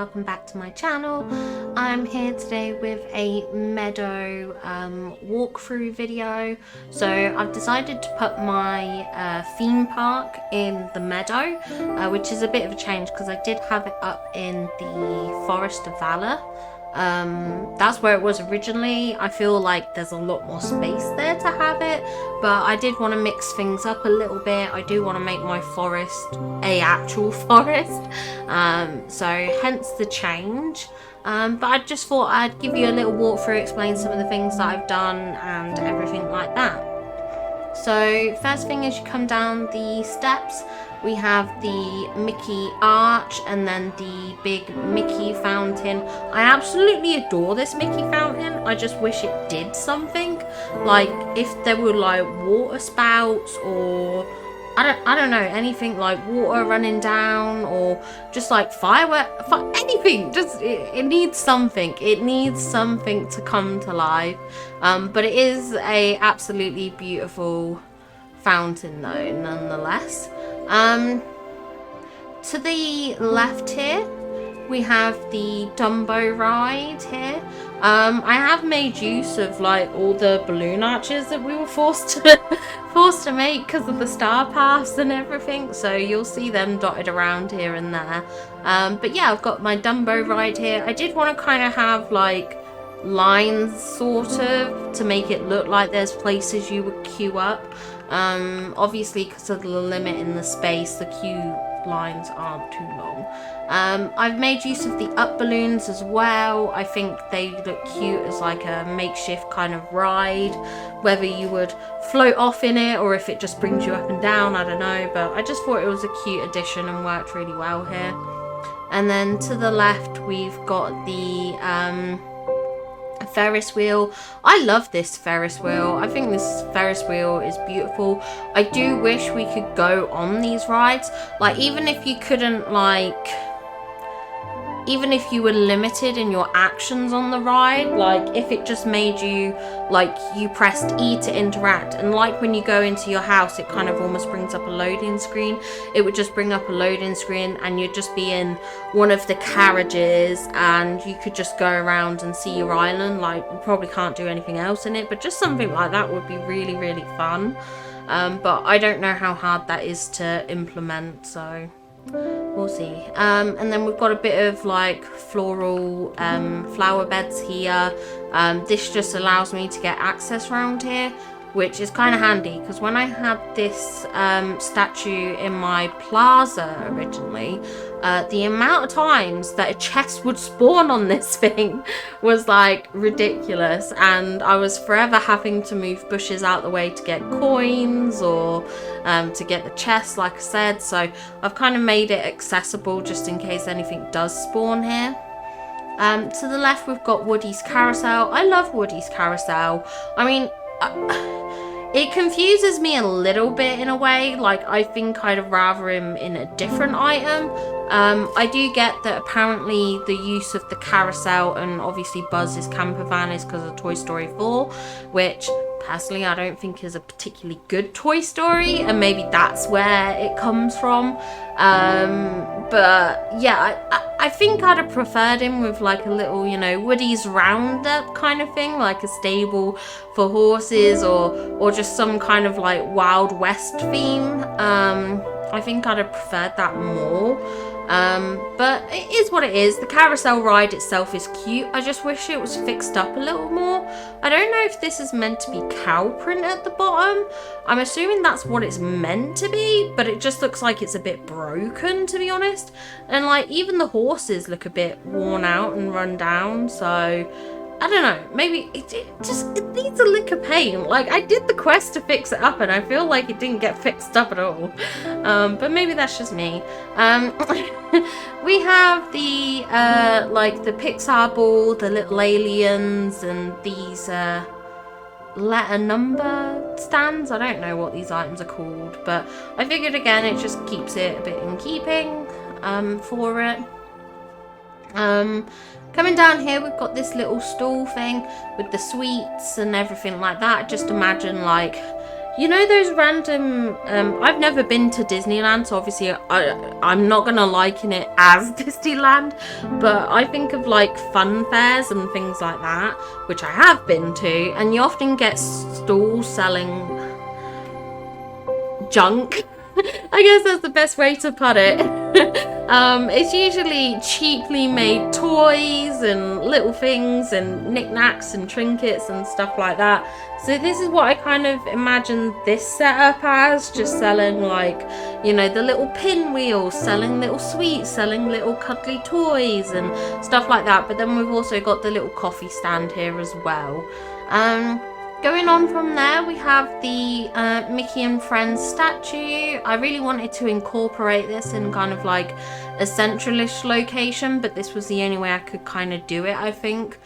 welcome back to my channel. I'm here today with a Meadow walkthrough video. So I've decided to put my theme park in the Meadow, which is a bit of a change because I did have it up in the Forest of Valor. That's where it was originally. I feel like there's a lot more space there to have it, but I did want to mix things up a little bit. I do want to make my forest a actual forest, so hence the change. But I just thought I'd give you a little walkthrough, explain some of the things that I've done and everything like that. So first thing is you come down the steps, we have the Mickey arch and then the big Mickey fountain. I absolutely adore this Mickey fountain. I just wish it did something, like if there were like water spouts or I don't know, anything like water running down or just like firework, anything. Just it needs something. It needs something to come to life. But it is a absolutely beautiful fountain though, nonetheless. To the left here, we have the Dumbo ride here. I have made use of like all the balloon arches that we were forced to make because of the star paths and everything, so you'll see them dotted around here and there. But yeah, I've got my Dumbo ride here. I did want to kind of have like lines sort of to make it look like there's places you would queue up. Obviously because of the limit in the space, the queue lines aren't too long. I've made use of the up balloons as well. I think they look cute as like a makeshift kind of ride, whether you would float off in it or if it just brings you up and down, I don't know, but I just thought it was a cute addition and worked really well here. And then to the left we've got the Ferris wheel. I love this Ferris wheel. I think this Ferris wheel is beautiful. I do wish we could go on these rides, like even if you couldn't, like even if you were limited in your actions on the ride, like if it just made you, like you pressed E to interact, and like when you go into your house it kind of almost brings up a loading screen. It would just bring up a loading screen and you'd just be in one of the carriages and you could just go around and see your island. Like you probably can't do anything else in it, but just something like that would be really, really fun. But I don't know how hard that is to implement, so we'll see. And then we've got a bit of like floral flower beds here. This just allows me to get access around here, which is kind of handy because when I had this statue in my plaza originally, the amount of times that a chest would spawn on this thing was like ridiculous, and I was forever having to move bushes out the way to get coins or to get the chest, like I said. So I've kind of made it accessible just in case anything does spawn here. To the left we've got Woody's carousel. I love Woody's carousel. I mean, it confuses me a little bit in a way. Like I think I'd rather him in a different item. I do get that apparently the use of the carousel and obviously Buzz's camper van is because of Toy Story 4, which personally I don't think is a particularly good Toy Story, and maybe that's where it comes from. But yeah, I think I'd have preferred him with like a little, you know, Woody's Roundup kind of thing, like a stable for horses or just some kind of like Wild West theme. I think I'd have preferred that more. But it is what it is. The carousel ride itself is cute. I just wish it was fixed up a little more. I don't know if this is meant to be cow print at the bottom. I'm assuming that's what it's meant to be, but it just looks like it's a bit broken, to be honest. And like even the horses look a bit worn out and run down, so I don't know, maybe it needs a lick of paint. Like I did the quest to fix it up and I feel like it didn't get fixed up at all. But maybe that's just me. We have the like the Pixar ball, the little aliens, and these letter number stands. I don't know what these items are called, but I figured again it just keeps it a bit in keeping for it. Coming down here we've got this little stall thing with the sweets and everything like that. Just imagine like You know those random, I've never been to Disneyland, so obviously I'm not going to liken it as Disneyland, but I think of like fun fairs and things like that, which I have been to, and you often get stalls selling junk. I guess that's the best way to put it. It's usually cheaply made toys and little things and knickknacks and trinkets and stuff like that. So this is what I kind of imagine this setup as, just selling like, you know, the little pinwheels, selling little sweets, selling little cuddly toys and stuff like that. But then we've also got the little coffee stand here as well. Going on from there, we have the Mickey and Friends statue. I really wanted to incorporate this in kind of like a centralish location, but this was the only way I could kind of do it, I think,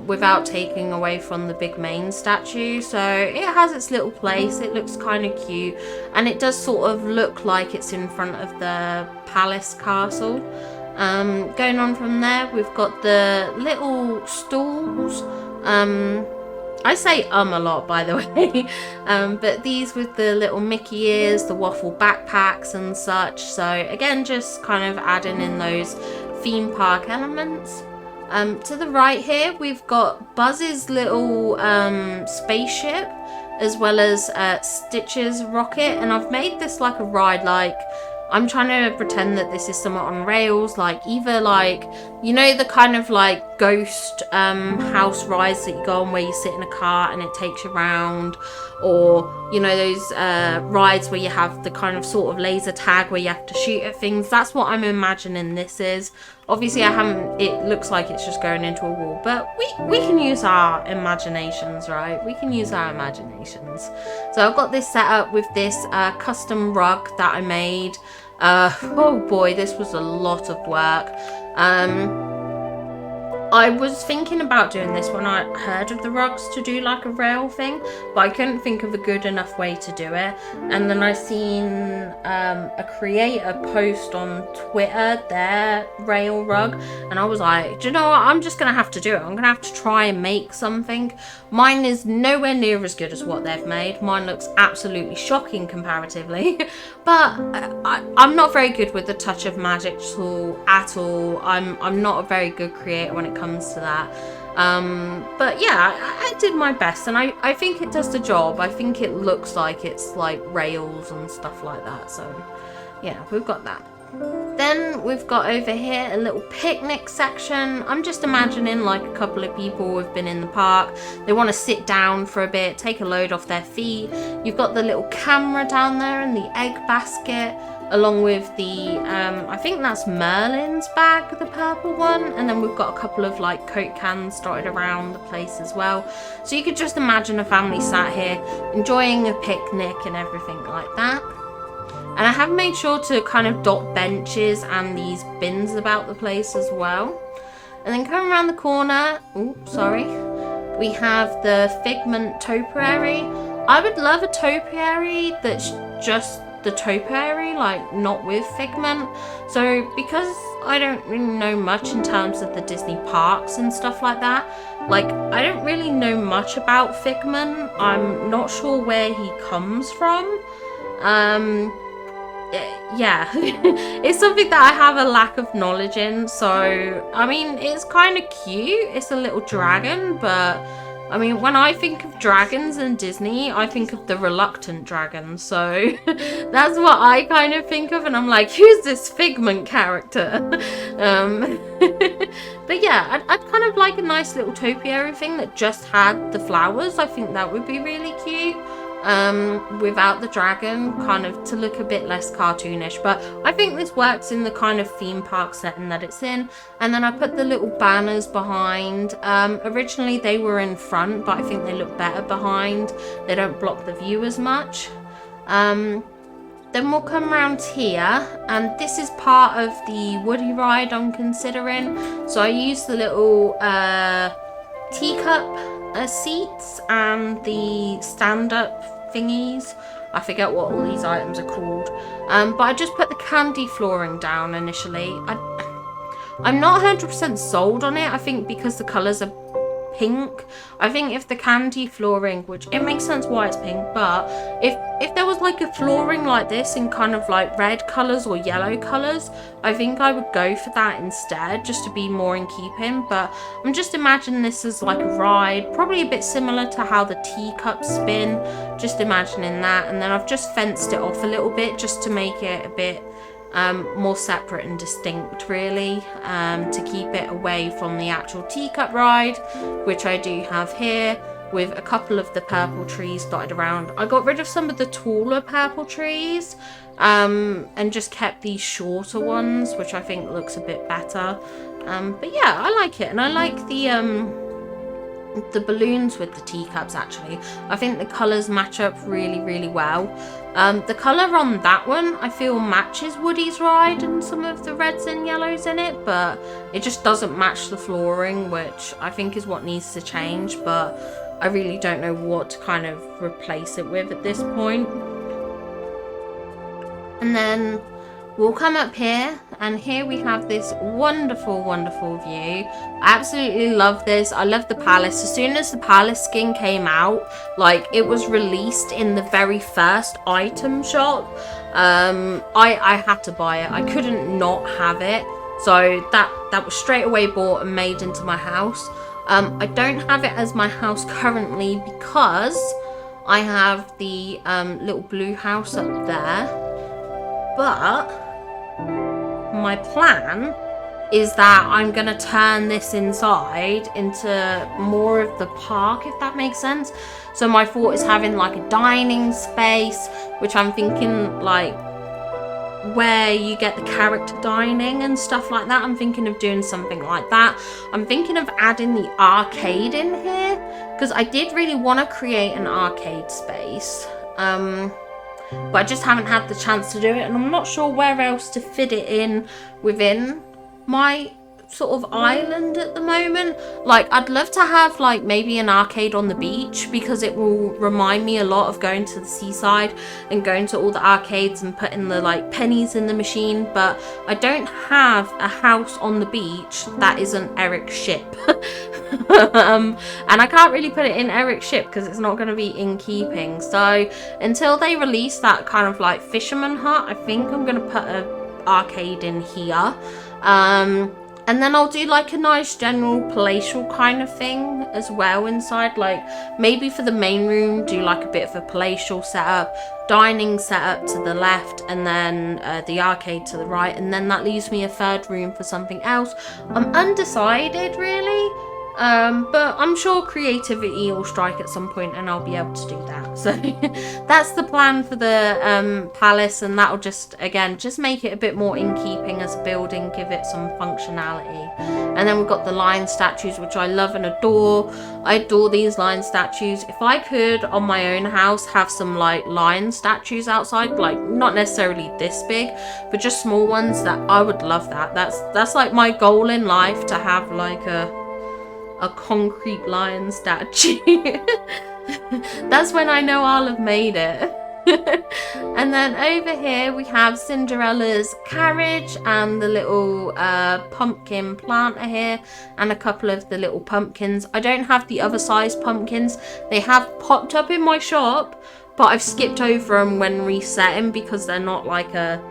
without taking away from the big main statue. So it has its little place. It looks kind of cute, and it does sort of look like it's in front of the palace castle. Going on from there, we've got the little stalls. I say a lot, by the way, but these with the little Mickey ears, the waffle backpacks and such. So again, just kind of adding in those theme park elements. To the right here, we've got Buzz's little spaceship, as well as Stitch's rocket, and I've made this like a ride, like I'm trying to pretend that this is somewhat on rails, like either like, you know, the kind of like ghost house rides that you go on where you sit in a car and it takes you around, or you know, those rides where you have the kind of sort of laser tag where you have to shoot at things. That's what I'm imagining this is. Obviously I haven't, it looks like it's just going into a wall, but we can use our imaginations, right? We can use our imaginations. So I've got this set up with this custom rug that I made. Oh boy, this was a lot of work. I was thinking about doing this when I heard of the rugs to do like a rail thing, but I couldn't think of a good enough way to do it. And then I seen a creator post on Twitter their rail rug, and I was like, do you know what, I'm just gonna have to do it. I'm gonna have to try and make something. Mine is nowhere near as good as what they've made. Mine looks absolutely shocking comparatively, but I'm not very good with the touch of magic tool at all. I'm not a very good creator when it comes to that. But yeah, I did my best, and I think it does the job. I think it looks like it's like rails and stuff like that. So yeah, we've got that. Then we've got over here a little picnic section. I'm just imagining like a couple of people who've been in the park. They want to sit down for a bit, take a load off their feet. You've got the little camera down there and the egg basket, along with the, I think that's Merlin's bag, the purple one. And then we've got a couple of like Coke cans dotted around the place as well. So you could just imagine a family sat here enjoying a picnic and everything like that. And I have made sure to kind of dot benches and these bins about the place as well. And then coming around the corner, we have the Figment topiary. I would love a topiary that's just the topiary, like not with Figment. So because I don't really know much in terms of the Disney parks and stuff like that, like I don't really know much about Figment. I'm not sure where he comes from. Yeah, it's something that I have a lack of knowledge in. So I mean, it's kind of cute. It's a little dragon, but I mean, when I think of dragons in Disney, I think of the reluctant dragon. So that's what I kind of think of, and I'm like, who's this Figment character? But yeah, I'd kind of like a nice little topiary thing that just had the flowers. I think that would be really cute. Without the dragon, kind of to look a bit less cartoonish, but I think this works in the kind of theme park setting that it's in. And then I put the little banners behind. Originally they were in front, but I think they look better behind. They don't block the view as much. Then we'll come around here, and this is part of the Woody ride I'm considering. So I used the little teacup seats and the stand-up thingies. I forget what all these items are called, but I just put the candy flooring down initially. I'm not 100% sold on it. I think because the colours are pink. I think if the candy flooring, which it makes sense why it's pink, but if there was like a flooring like this in kind of like red colours or yellow colours, I think I would go for that instead, just to be more in keeping. But I'm just imagining this as like a ride, probably a bit similar to how the teacups spin, just imagining that. And then I've just fenced it off a little bit just to make it a bit more separate and distinct, really, to keep it away from the actual teacup ride, which I do have here, with a couple of the purple trees dotted around. I got rid of some of the taller purple trees and just kept these shorter ones, which I think looks a bit better. But yeah, I like it, and I like the balloons with the teacups. Actually, I think the colours match up really, really well. The colour on that one I feel matches Woody's ride and some of the reds and yellows in it, but it just doesn't match the flooring, which I think is what needs to change. But I really don't know what to kind of replace it with at this point. And then we'll come up here, and here we have this wonderful, wonderful view. I absolutely love this. I love the palace. As soon as the palace skin came out, like, it was released in the very first item shop, I had to buy it. I couldn't not have it. So that was straight away bought and made into my house. I don't have it as my house currently because I have the little blue house up there. But my plan is that I'm gonna turn this inside into more of the park, if that makes sense. So my thought is having like a dining space, which I'm thinking like where you get the character dining and stuff like that. I'm thinking of doing something like that. I'm thinking of adding the arcade in here because I did really want to create an arcade space. But I just haven't had the chance to do it, and I'm not sure where else to fit it in within my sort of island at the moment. Like, I'd love to have like maybe an arcade on the beach, because it will remind me a lot of going to the seaside and going to all the arcades and putting the like pennies in the machine. But I don't have a house on the beach that isn't Eric's ship. And I can't really put it in Eric's ship because it's not going to be in keeping. So until they release that kind of like fisherman hut, I think I'm going to put an arcade in here. And then I'll do like a nice general palatial kind of thing as well inside. Like maybe for the main room, do like a bit of a palatial setup, dining setup to the left, and then the arcade to the right. And then that leaves me a third room for something else. I'm undecided really. But I'm sure creativity will strike at some point and I'll be able to do that. So that's the plan for the palace, and that'll just, again, just make it a bit more in keeping as a building, give it some functionality. And then we've got the lion statues, which I love and adore. I adore these lion statues. If I could, on my own house, have some like lion statues outside, like not necessarily this big, but just small ones, that I would love that. That's like my goal in life, to have like a concrete lion statue. That's when I know I'll have made it. And then over here we have Cinderella's carriage and the little pumpkin planter here, and a couple of the little pumpkins. I don't have the other size pumpkins. They have popped up in my shop, but I've skipped over them when resetting because they're not like a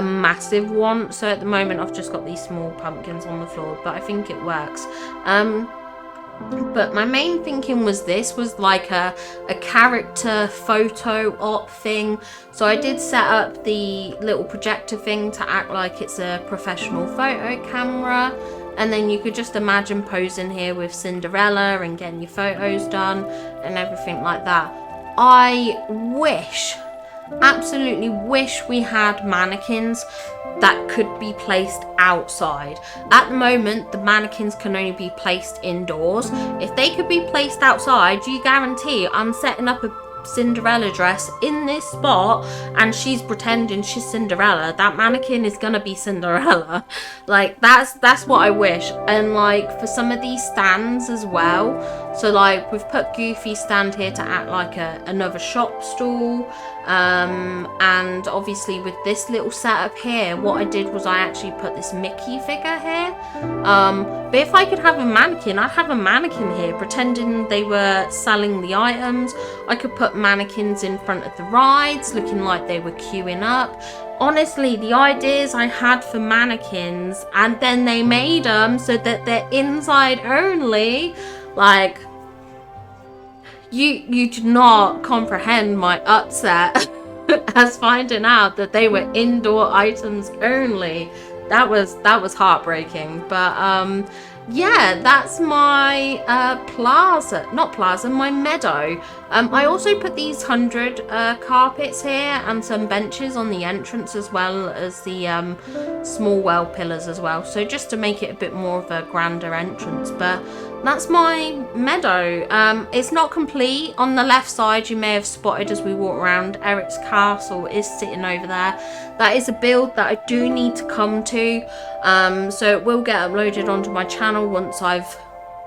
massive one. So at the moment I've just got these small pumpkins on the floor, but I think it works. But my main thinking was this was like a character photo op thing. So I did set up the little projector thing to act like it's a professional photo camera, and then you could just imagine posing here with Cinderella and getting your photos done and everything like that. I wish, absolutely wish, we had mannequins that could be placed outside. At the moment the mannequins can only be placed indoors. If they could be placed outside, you guarantee I'm setting up Cinderella dress in this spot and she's pretending she's Cinderella, that mannequin is gonna be Cinderella. Like, that's what I wish. And like for some of these stands as well, so like we've put Goofy stand here to act like another shop stall, and obviously with this little setup here, what I did was I actually put this Mickey figure here. But if I could have a mannequin, I'd have a mannequin here pretending they were selling the items. I could put mannequins in front of the rides looking like they were queuing up. Honestly, the ideas I had for mannequins, and then they made them so that they're inside only. Like, you do not comprehend my upset as finding out that they were indoor items only. That was heartbreaking. But yeah, that's my my Meadow. I also put these 100 carpets here and some benches on the entrance, as well as the small well pillars as well, so just to make it a bit more of a grander entrance. But that's my Meadow. It's not complete. On the left side, you may have spotted as we walk around, Eric's castle is sitting over there. That is a build that I do need to come to, so it will get uploaded onto my channel once I've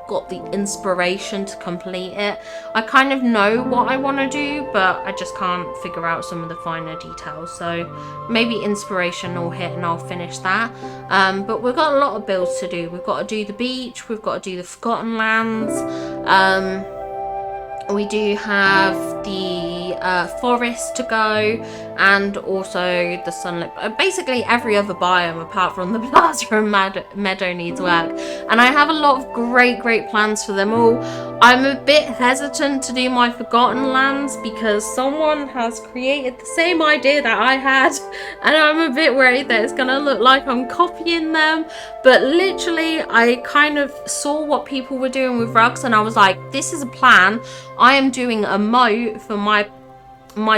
got the inspiration to complete it. I kind of know what I want to do, but I just can't figure out some of the finer details, so maybe inspiration will hit and I'll finish that. But we've got a lot of builds to do. We've got to do the beach, we've got to do the Forgotten Lands, we do have the forest to go, and also the sunlit. Basically every other biome apart from the plaza and meadow needs work, and I have a lot of great plans for them all. I'm a bit hesitant to do my Forgotten Lands because someone has created the same idea that I had, and I'm a bit worried that it's gonna look like I'm copying them. But literally, I kind of saw what people were doing with rugs and I was like, this is a plan. I am doing a moat for my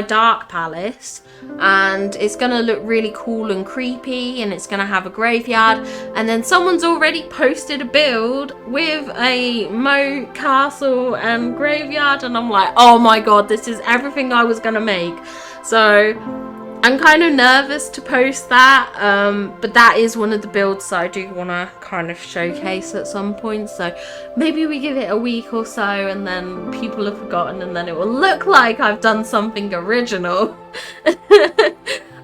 dark palace, and it's gonna look really cool and creepy, and it's gonna have a graveyard. And then someone's already posted a build with a moat, castle and graveyard, and I'm like, oh my god, this is everything I was gonna make. So I'm kind of nervous to post that, but that is one of the builds that I do want to kind of showcase at some point. So maybe we give it a week or so and then people have forgotten, and then it will look like I've done something original. But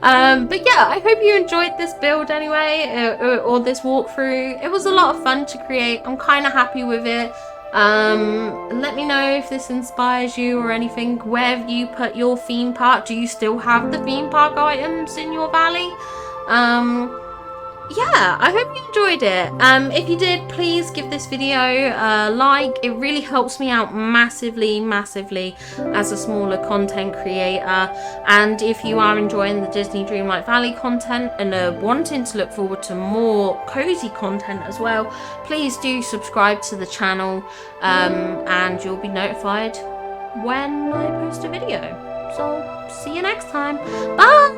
yeah, I hope you enjoyed this build anyway, or this walkthrough. It was a lot of fun to create. I'm kind of happy with it. Let me know if this inspires you or anything. Where have you put your theme park? Do you still have the theme park items in your valley? Yeah, I hope you enjoyed it. If you did, please give this video a like. It really helps me out massively as a smaller content creator. And if you are enjoying the Disney Dreamlight Valley content and are wanting to look forward to more cozy content as well, please do subscribe to the channel, and you'll be notified when I post a video. So see you next time. Bye.